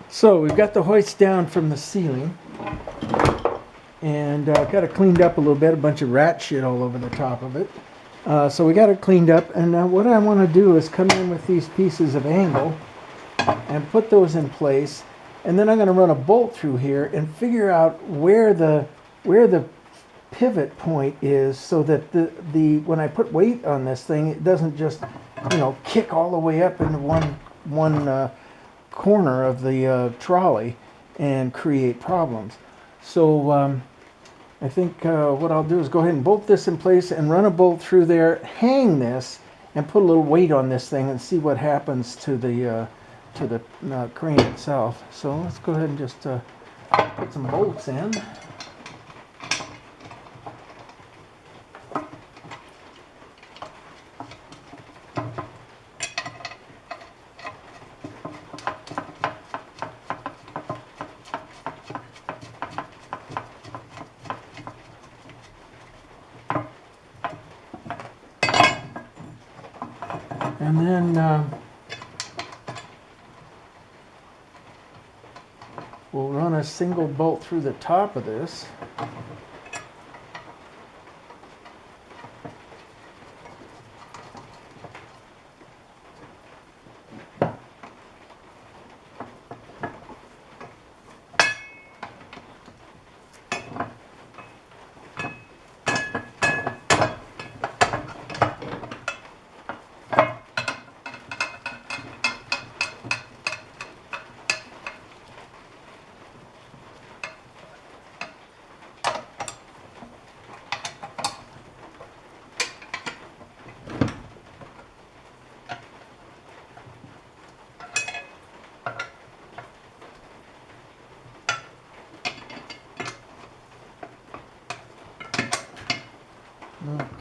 So we've got the hoist down from the ceiling, and got it cleaned up a little bit. A bunch of rat shit all over the top of it. So we got it cleaned up, and now what I want to do is come in with these pieces of angle and put those in place, and then I'm going to run a bolt through here and figure out where the pivot point is, so that the when I put weight on this thing, it doesn't just kick all the way up into one corner of the trolley and create problems. So I think what I'll do is go ahead and bolt this in place and run a bolt through there, hang this, and put a little weight on this thing and see what happens to the crane itself. So let's go ahead and just put some bolts in. And then we'll run a single bolt through the top of this.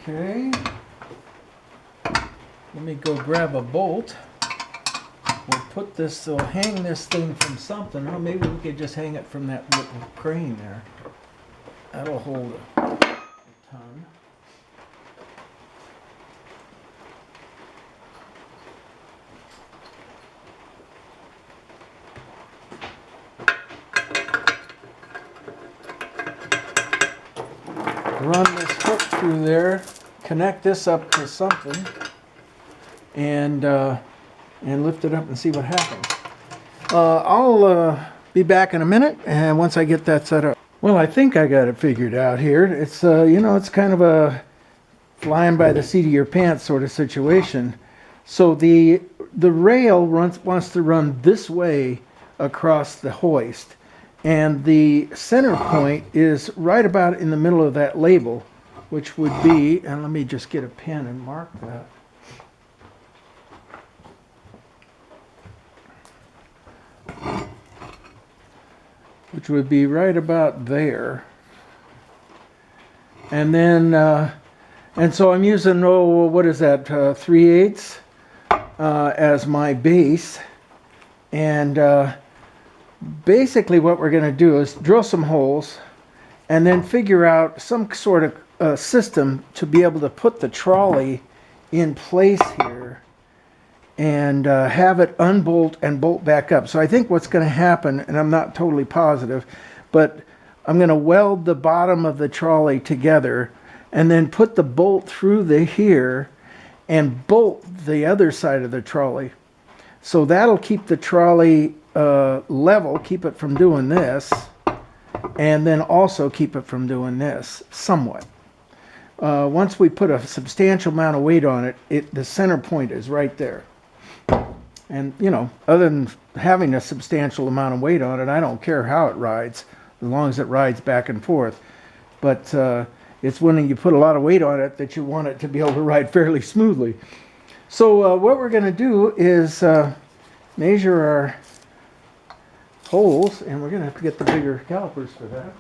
Okay, let me go grab a bolt. We'll put this, we'll hang this thing from something, or maybe we could just hang it from that little crane there. That'll hold a ton. Run this hook through there, connect this up to something, and lift it up and see what happens. I'll be back in a minute, and once I get that set up. Well, I think I got it figured out here. It's it's kind of a flying by the seat of your pants sort of situation. So the rail wants to run this way across the hoist. And the center point is right about in the middle of that label, which would be, and let me just get a pen and mark that. Which would be right about there. And then, and so I'm using, what is that, 3/8 as my base. And basically what we're going to do is drill some holes and then figure out some sort of system to be able to put the trolley in place here and have it unbolt and bolt back up. So I think what's going to happen, and I'm not totally positive, but I'm going to weld the bottom of the trolley together and then put the bolt through here and bolt the other side of the trolley. So that'll keep the trolley level, keep it from doing this, and then also keep it from doing this somewhat. Once we put a substantial amount of weight on it, the center point is right there. And other than having a substantial amount of weight on it, I don't care how it rides, as long as it rides back and forth. But it's when you put a lot of weight on it that you want it to be able to ride fairly smoothly. So what we're going to do is measure our holes, and we're going to have to get the bigger calipers for that.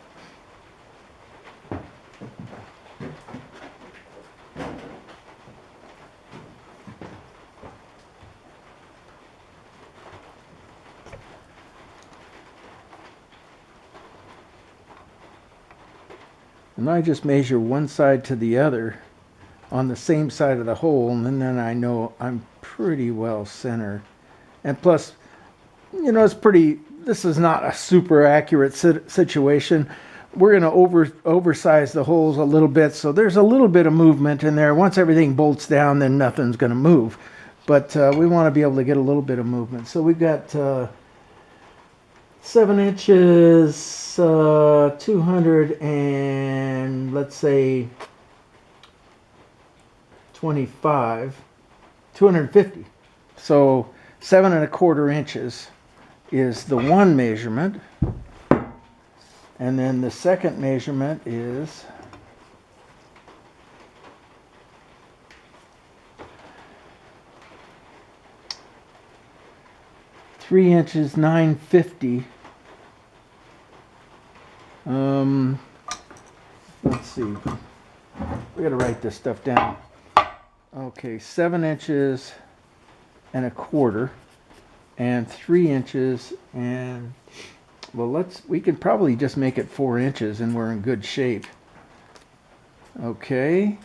And I just measure one side to the other on the same side of the hole, and then I know I'm pretty well centered. And plus, it's pretty this is not a super accurate situation. We're going to oversize the holes a little bit, so there's a little bit of movement in there. Once everything bolts down, then nothing's going to move. But we want to be able to get a little bit of movement. So we've got 7 inches, 200 and let's say 25, 250. So 7 1/4 inches is the one measurement. And then the second measurement is 3 inches 9/50. Let's see. We got to write this stuff down. Okay, 7 inches and 1/4, and 3 inches and, well, we can probably just make it 4 inches and we're in good shape. Okay,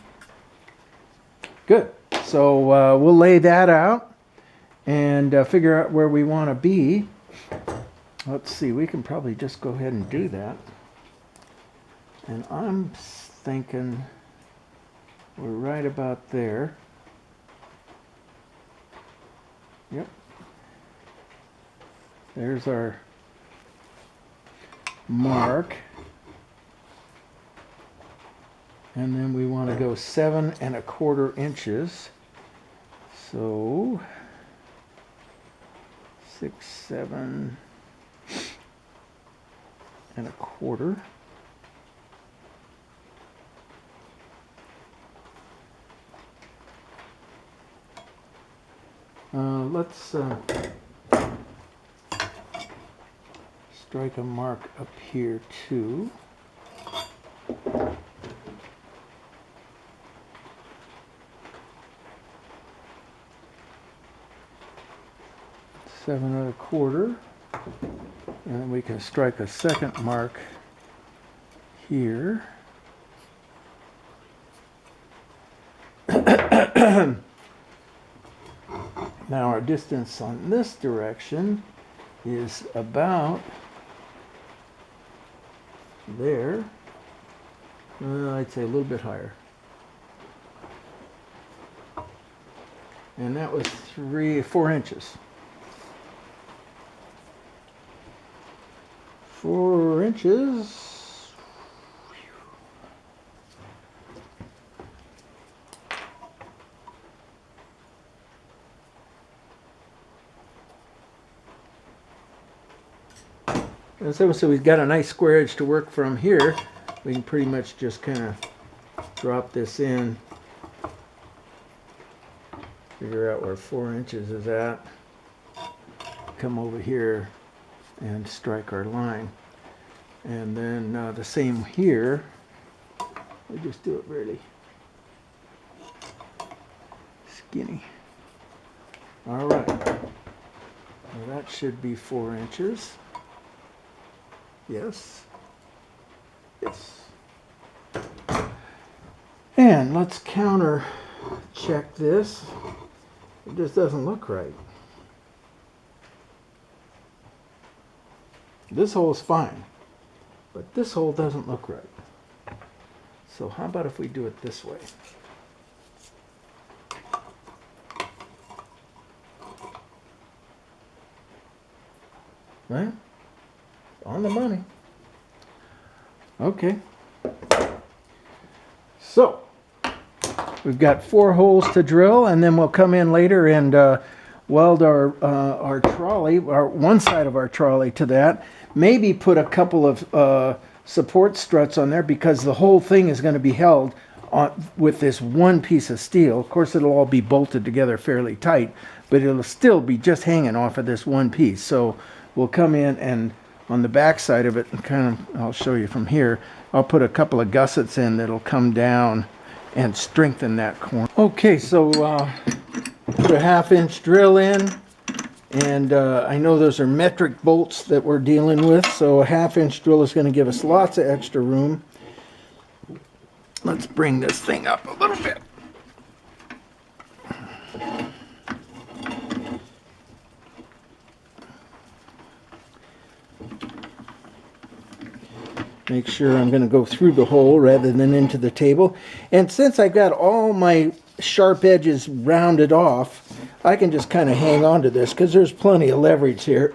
good. So we'll lay that out and figure out where we want to be. Let's see, we can probably just go ahead and do that. And I'm thinking we're right about there. Yep. There's our mark. And then we want to go 7 1/4 inches. So 6, 7 1/4. Let's strike a mark up here too. Seven and 1/4, and then we can strike a second mark here. Now our distance on this direction is about there. I'd say a little bit higher. And that was 4 inches. 4 inches. And so we've got a nice square edge to work from here. We can pretty much just kind of drop this in, figure out where 4 inches is at, come over here and strike our line. And then the same here. We just do it really skinny. All right. Well, that should be 4 inches. Yes. Yes. And let's counter check this. It just doesn't look right. This hole is fine, but this hole doesn't look right. So how about if we do it this way? Right? On the money. Okay. So we've got 4 holes to drill, and then we'll come in later and weld our trolley, our one side of our trolley to that. Maybe put a couple of support struts on there, because the whole thing is going to be held on with this one piece of steel. Of course, it'll all be bolted together fairly tight, but it'll still be just hanging off of this one piece. So we'll come in and on the back side of it, and kind of, I'll show you from here, I'll put a couple of gussets in that'll come down and strengthen that corner. Okay, so put a 1/2 inch drill in, and I know those are metric bolts that we're dealing with, so a 1/2 inch drill is going to give us lots of extra room. Let's bring this thing up a little bit. Make sure I'm going to go through the hole rather than into the table. And since I got all my sharp edges rounded off, I can just kind of hang on to this because there's plenty of leverage here.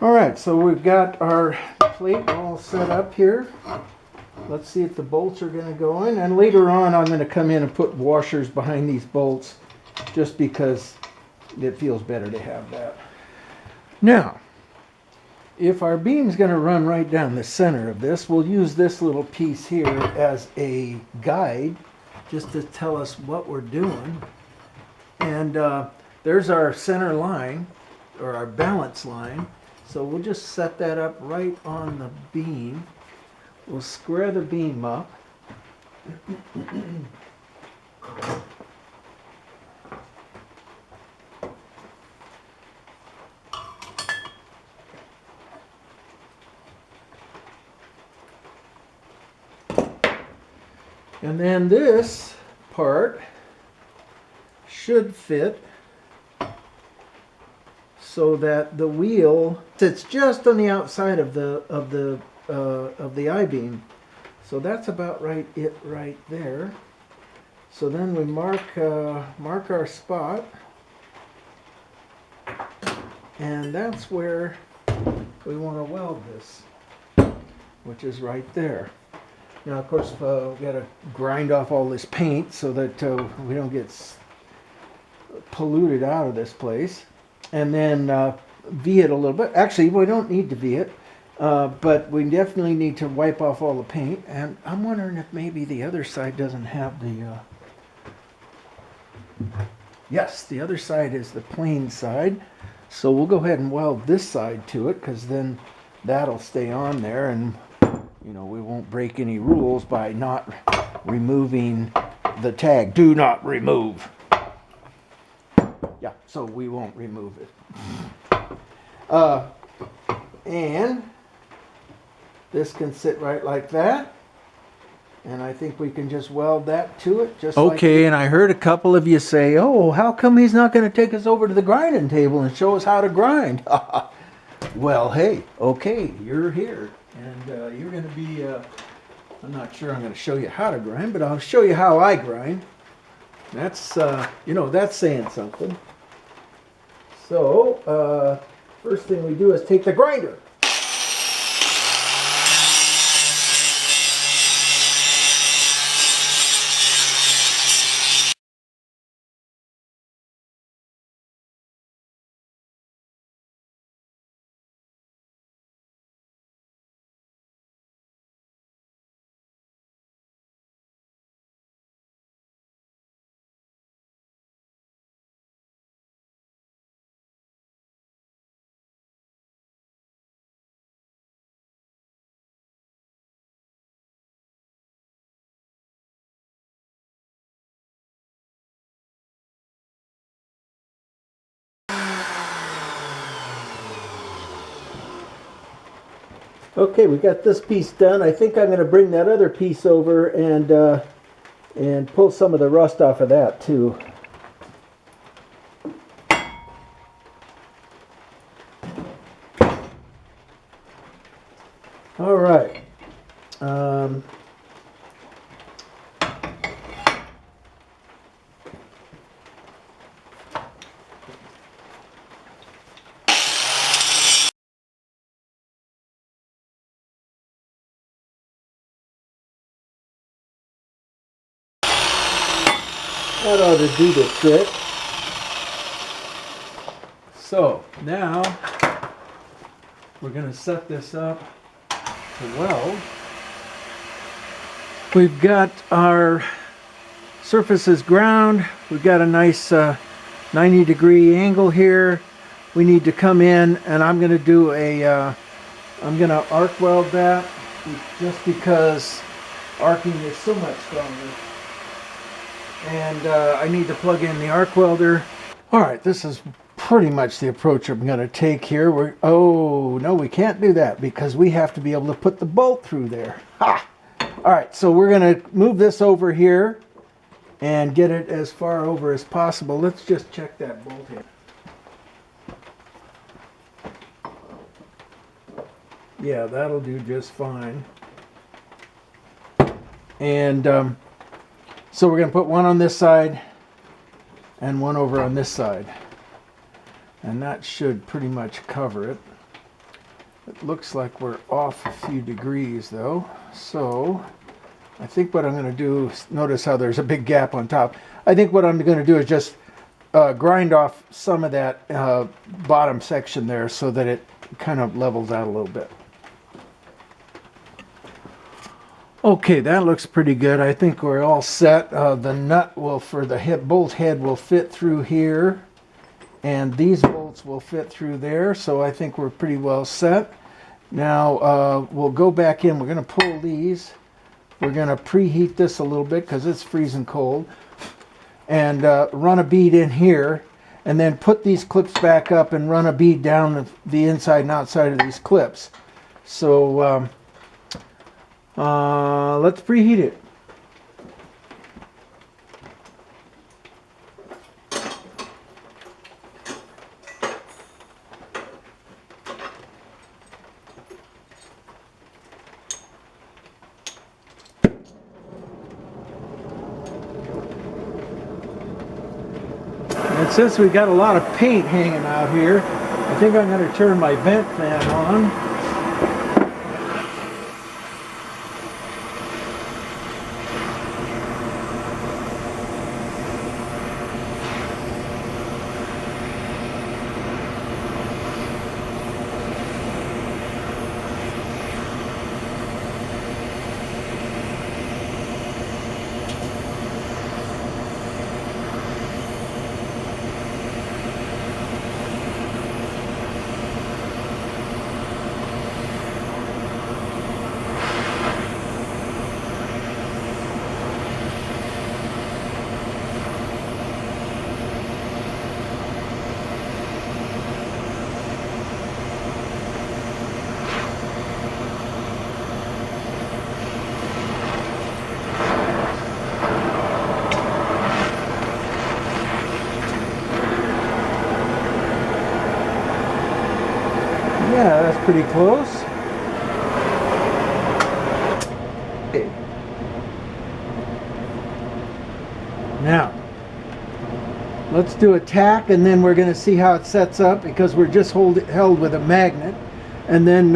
All right, so we've got our plate all set up here. Let's see if the bolts are going to go in. And later on, I'm going to come in and put washers behind these bolts just because it feels better to have that. Now, if our beam's going to run right down the center of this, we'll use this little piece here as a guide just to tell us what we're doing. And there's our center line, or our balance line. So we'll just set that up right on the beam. We'll square the beam up. And then this part should fit so that the wheel sits just on the outside of the I-beam. So that's about right there. So then we mark our spot, and that's where we want to weld this, which is right there. Now, of course, we got to grind off all this paint so that we don't get polluted out of this place. And then V it a little bit. Actually, we don't need to V it, but we definitely need to wipe off all the paint. And I'm wondering if maybe the other side doesn't have the... Yes, the other side is the plain side. So we'll go ahead and weld this side to it, because then that'll stay on there, and you know, we won't break any rules by not removing the tag. Do not remove. Yeah, so we won't remove it. And this can sit right like that. And I think we can just weld that to it. Just okay, like, and I heard a couple of you say, oh, how come he's not going to take us over to the grinding table and show us how to grind? Well, hey, okay, you're here. And you're going to be, I'm not sure I'm going to show you how to grind, but I'll show you how I grind. That's, you know, that's saying something. So, first thing we do is take the grinder. Okay, we got this piece done. I think I'm going to bring that other piece over and pull some of the rust off of that too. All right. That ought to do the trick. So now we're going to set this up to weld. We've got our surfaces ground. We've got a nice 90-degree angle here. We need to come in, and I'm going to do a I'm going to arc weld that, just because arcing is so much stronger. And I need to plug in the arc welder. All right, this is pretty much the approach I'm going to take here. Oh no, we can't do that because we have to be able to put the bolt through there. Ha! All right, so we're going to move this over here and get it as far over as possible. Let's just check that bolt in. Yeah, that'll do just fine. And so we're going to put one on this side and one over on this side. And that should pretty much cover it. It looks like we're off a few degrees though. So I think what I'm going to do, notice how there's a big gap on top. I think what I'm going to do is just grind off some of that bottom section there so that it kind of levels out a little bit. Okay, that looks pretty good. I think we're all set. The nut will, for the bolt head, will fit through here, and these bolts will fit through there, so I think we're pretty well set. Now we'll go back in. We're going to pull these. We're going to preheat this a little bit because it's freezing cold, and run a bead in here, and then put these clips back up and run a bead down the inside and outside of these clips. So let's preheat it. And since we got a lot of paint hanging out here, I think I'm going to turn my vent fan on. Yeah, that's pretty close. Okay. Now, let's do a tack, and then we're going to see how it sets up, because we're just held with a magnet, and then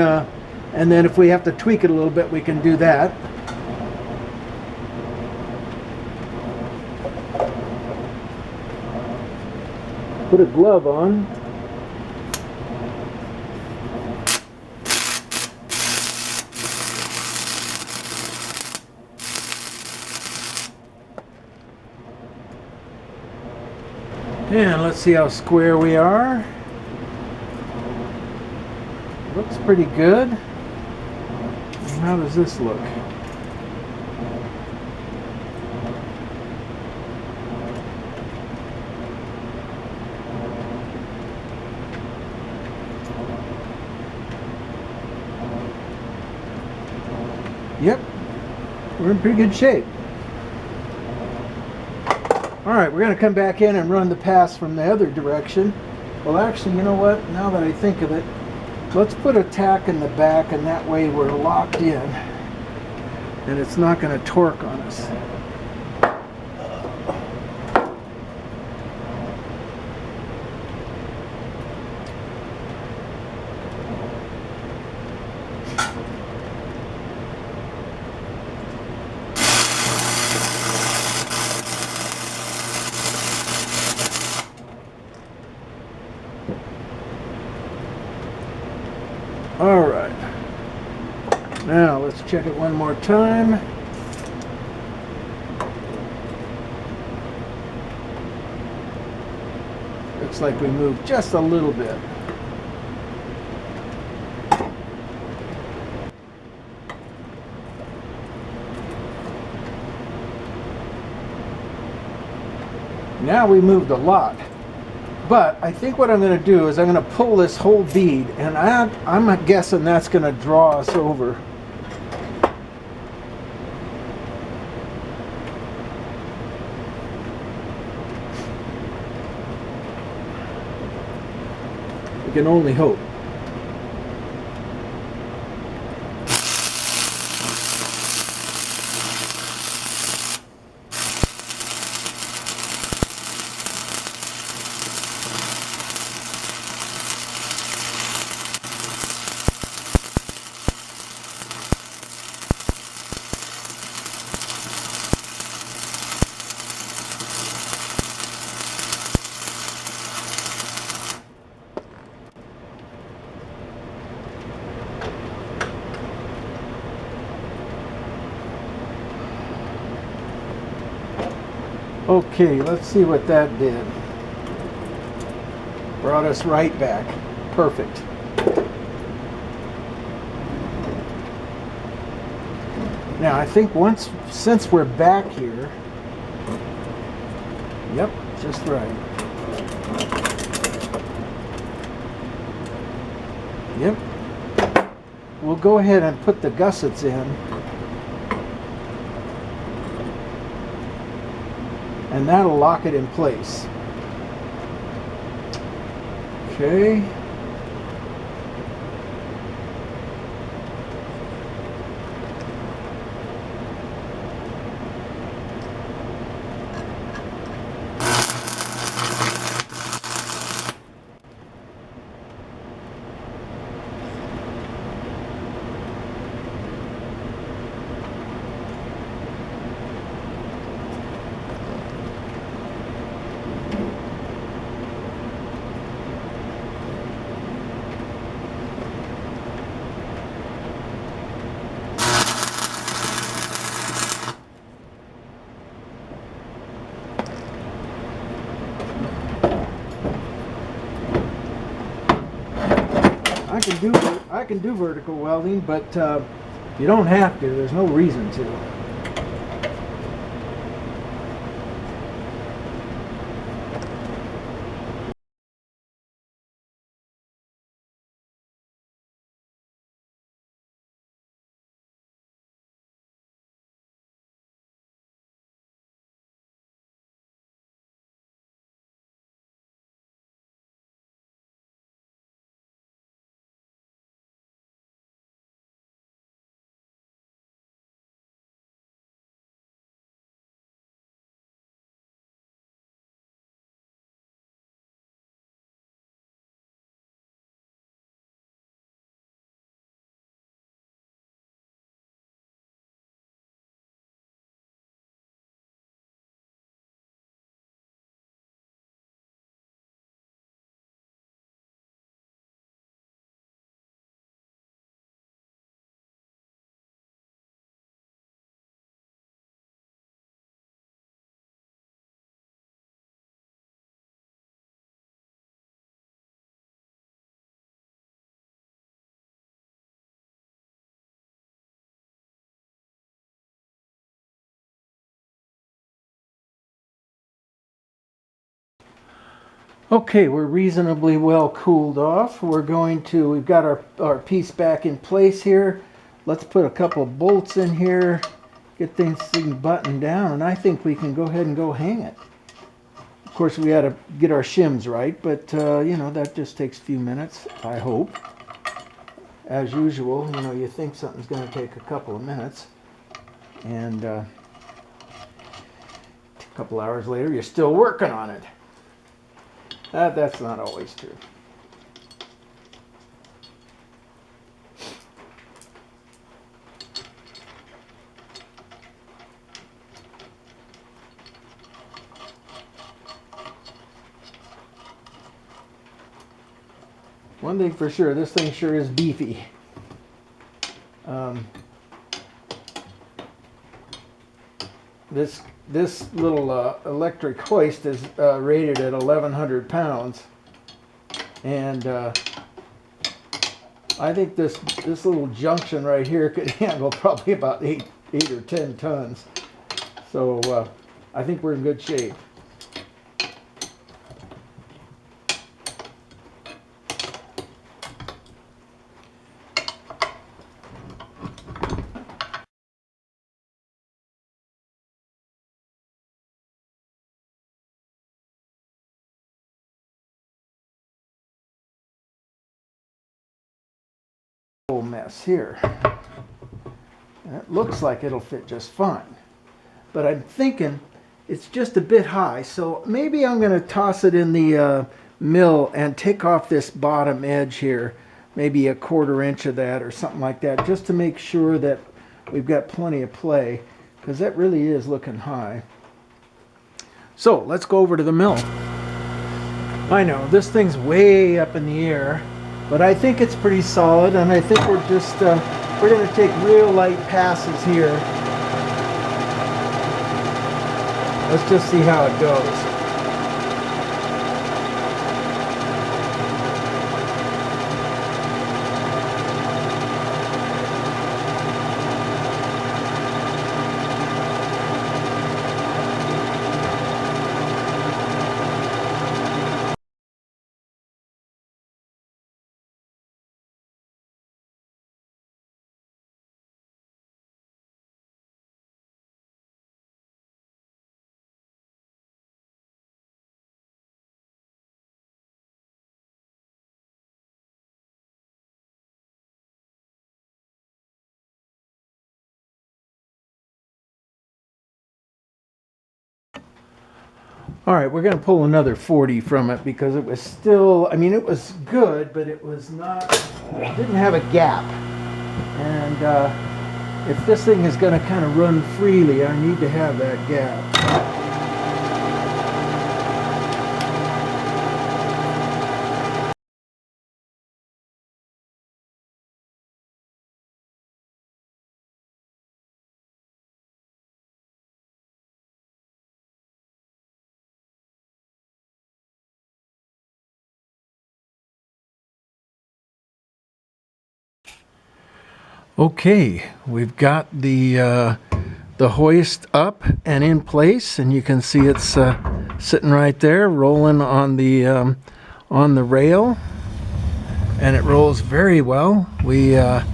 if we have to tweak it a little bit, we can do that. Put a glove on. And let's see how square we are. Looks pretty good. And how does this look? Yep, we're in pretty good shape. Alright, we're going to come back in and run the pass from the other direction. Well, actually, you know what? Now that I think of it, let's put a tack in the back, and that way we're locked in and it's not going to torque on us. All right, check it one more time. Looks like we moved just a little bit. Now we moved a lot. But I think what I'm going to do is I'm going to pull this whole bead, and I'm guessing that's going to draw us over. We can only hope. Okay, let's see what that did. Brought us right back. Perfect. Now I think since we're back here, yep, just right. Yep. We'll go ahead and put the gussets in. And that'll lock it in place. Okay. I can do vertical welding, but you don't have to. There's no reason to. Okay, we're reasonably well cooled off. We've got our piece back in place here. Let's put a couple of bolts in here, get things buttoned down, and I think we can go ahead and go hang it. Of course, we got to get our shims right, but you know, that just takes a few minutes, I hope. As usual, you know, you think something's going to take a couple of minutes, and a couple hours later, you're still working on it. That's not always true. One thing for sure, this thing sure is beefy. this little electric hoist is rated at 1,100 pounds, and I think this little junction right here could handle probably about 8 or 10 tons. So I think we're in good shape. Whole mess here. And it looks like it'll fit just fine, but I'm thinking it's just a bit high, so maybe I'm going to toss it in the mill and take off this bottom edge here, maybe a 1/4 inch of that or something like that, just to make sure that we've got plenty of play, because that really is looking high. So let's go over to the mill. I know this thing's way up in the air, but I think it's pretty solid, and I think we're just we're going to take real light passes here. Let's just see how it goes. All right, we're going to pull another 40 from it because it was still, I mean, it was good, but it was not, it didn't have a gap. And if this thing is going to kind of run freely, I need to have that gap. Okay, we've got the hoist up and in place, and you can see it's sitting right there, rolling on the rail, and it rolls very well. We want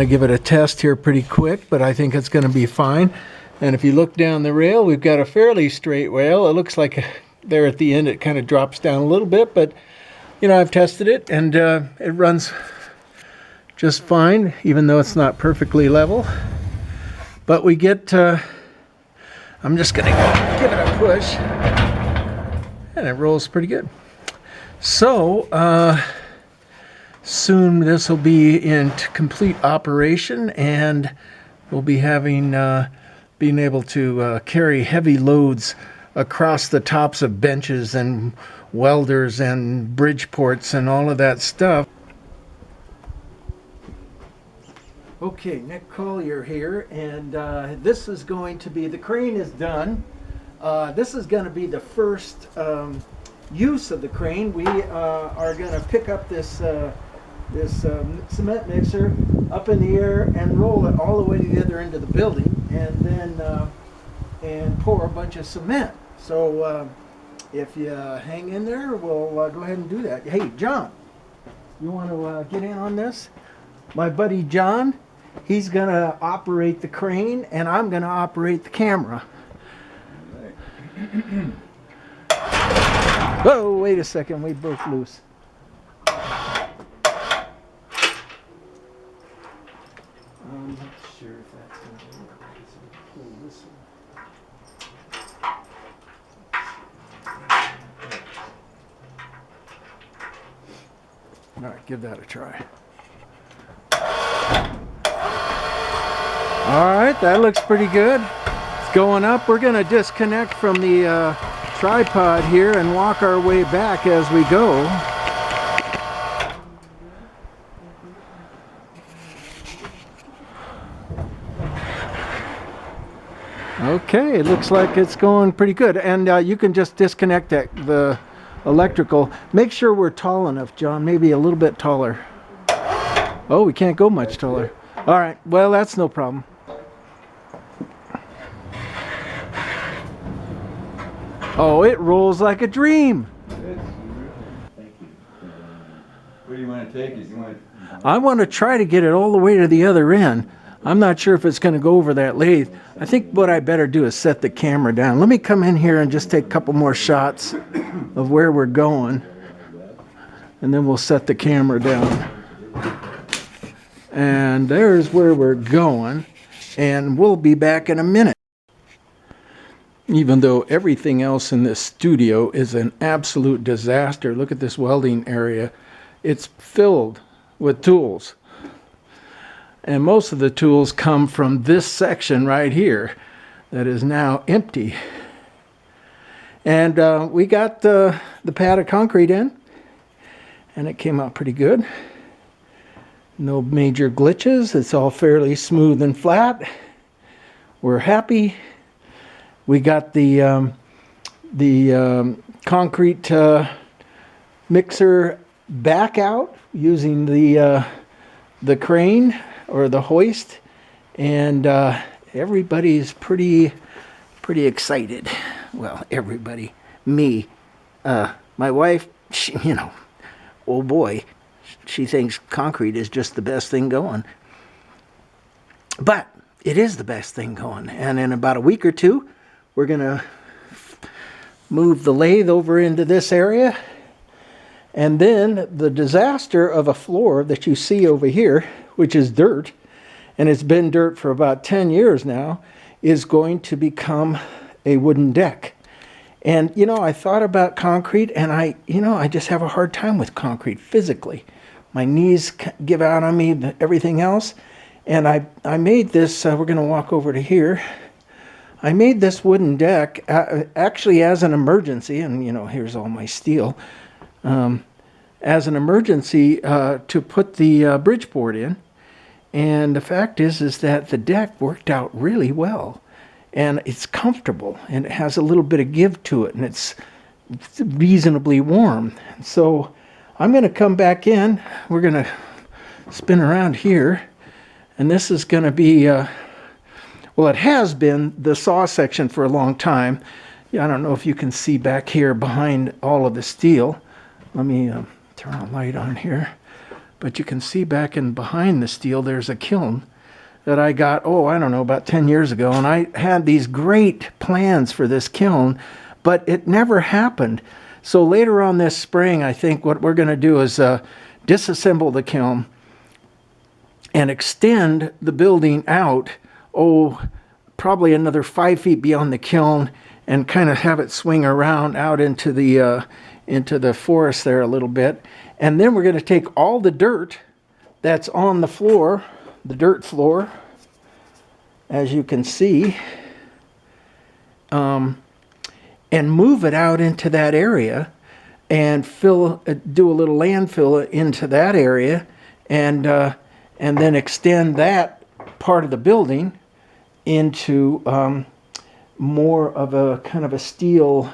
to give it a test here pretty quick, but I think it's going to be fine. And if you look down the rail, we've got a fairly straight rail. It looks like there at the end it kind of drops down a little bit, but you know, I've tested it, and it runs just fine, even though it's not perfectly level. But we get, I'm just gonna give it a push, and it rolls pretty good. So soon this will be in complete operation, and we'll be having, being able to carry heavy loads across the tops of benches and welders and bridge ports and all of that stuff. Okay, Nick Collier here, and this is going to be, the crane is done. This is going to be the first use of the crane. We are going to pick up this cement mixer up in the air and roll it all the way to the other end of the building, and then and pour a bunch of cement. So if you hang in there, we'll go ahead and do that. Hey, John, you want to get in on this? My buddy John, he's going to operate the crane, and I'm going to operate the camera. Whoa, wait a second, we broke loose. I'm not sure if that's going to work. So pull this one. All right, give that a try. All right, that looks pretty good. It's going up. We're going to disconnect from the tripod here and walk our way back as we go. Okay, it looks like it's going pretty good. And you can just disconnect the electrical. Make sure we're tall enough, John. Maybe a little bit taller. Oh, we can't go much taller. All right, well, that's no problem. Oh, it rolls like a dream. Where do you want to take it? I want to try to get it all the way to the other end. I'm not sure if it's going to go over that lathe. I think what I better do is set the camera down. Let me come in here and just take a couple more shots of where we're going. And then we'll set the camera down. And there's where we're going. And we'll be back in a minute. Even though everything else in this studio is an absolute disaster. Look at this welding area. It's filled with tools. And most of the tools come from this section right here that is now empty. And we got the pad of concrete in. And it came out pretty good. No major glitches. It's all fairly smooth and flat. We're happy. We got the concrete mixer back out using the crane or the hoist, and everybody's pretty excited. Well, everybody, me, my wife, she, oh boy, she thinks concrete is just the best thing going. But it is the best thing going, and in about a week or two, we're going to move the lathe over into this area. And then the disaster of a floor that you see over here, which is dirt, and it's been dirt for about 10 years now, is going to become a wooden deck. And, I thought about concrete, and I just have a hard time with concrete physically. My knees give out on me, everything else. And I made this, we're going to walk over to here. I made this wooden deck actually as an emergency, and here's all my steel, as an emergency to put the Bridgeport in. And the fact is that the deck worked out really well, and it's comfortable, and it has a little bit of give to it, and it's reasonably warm. So I'm going to come back in. We're going to spin around here, and this is going to be well, it has been the saw section for a long time. I don't know if you can see back here behind all of the steel. Let me turn a light on here. But you can see back in behind the steel, there's a kiln that I got, I don't know, about 10 years ago. And I had these great plans for this kiln, but it never happened. So later on this spring, I think what we're going to do is disassemble the kiln and extend the building out, probably another 5 feet beyond the kiln, and kind of have it swing around out into the forest there a little bit. And then we're going to take all the dirt that's on the floor, the dirt floor, as you can see, and move it out into that area and do a little landfill into that area, and then extend that part of the building into more of a kind of a steel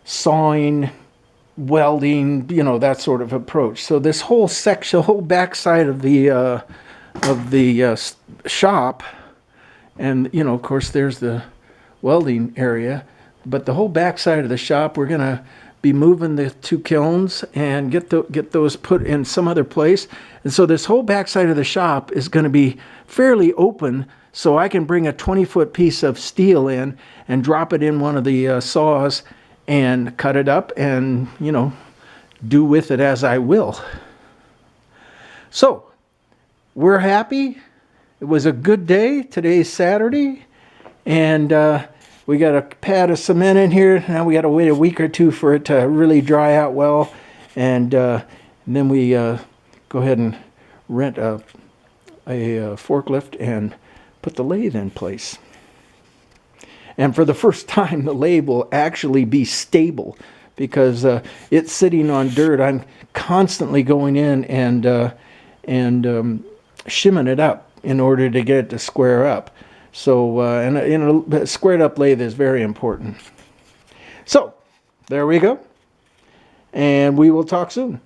sawing, welding, that sort of approach. So this whole section, the whole backside of the shop, and of course there's the welding area, but the whole backside of the shop, we're going to be moving the two kilns and get those put in some other place. And so this whole backside of the shop is going to be fairly open, so I can bring a 20-foot piece of steel in and drop it in one of the saws and cut it up and, do with it as I will. So, we're happy. It was a good day. Today's Saturday. And we got a pad of cement in here. Now we got to wait a week or two for it to really dry out well. And then we go ahead and rent a forklift and put the lathe in place. And for the first time, the lathe will actually be stable because it's sitting on dirt. I'm constantly going in and shimming it up in order to get it to square up. So, and a squared up lathe is very important. So, there we go. And we will talk soon.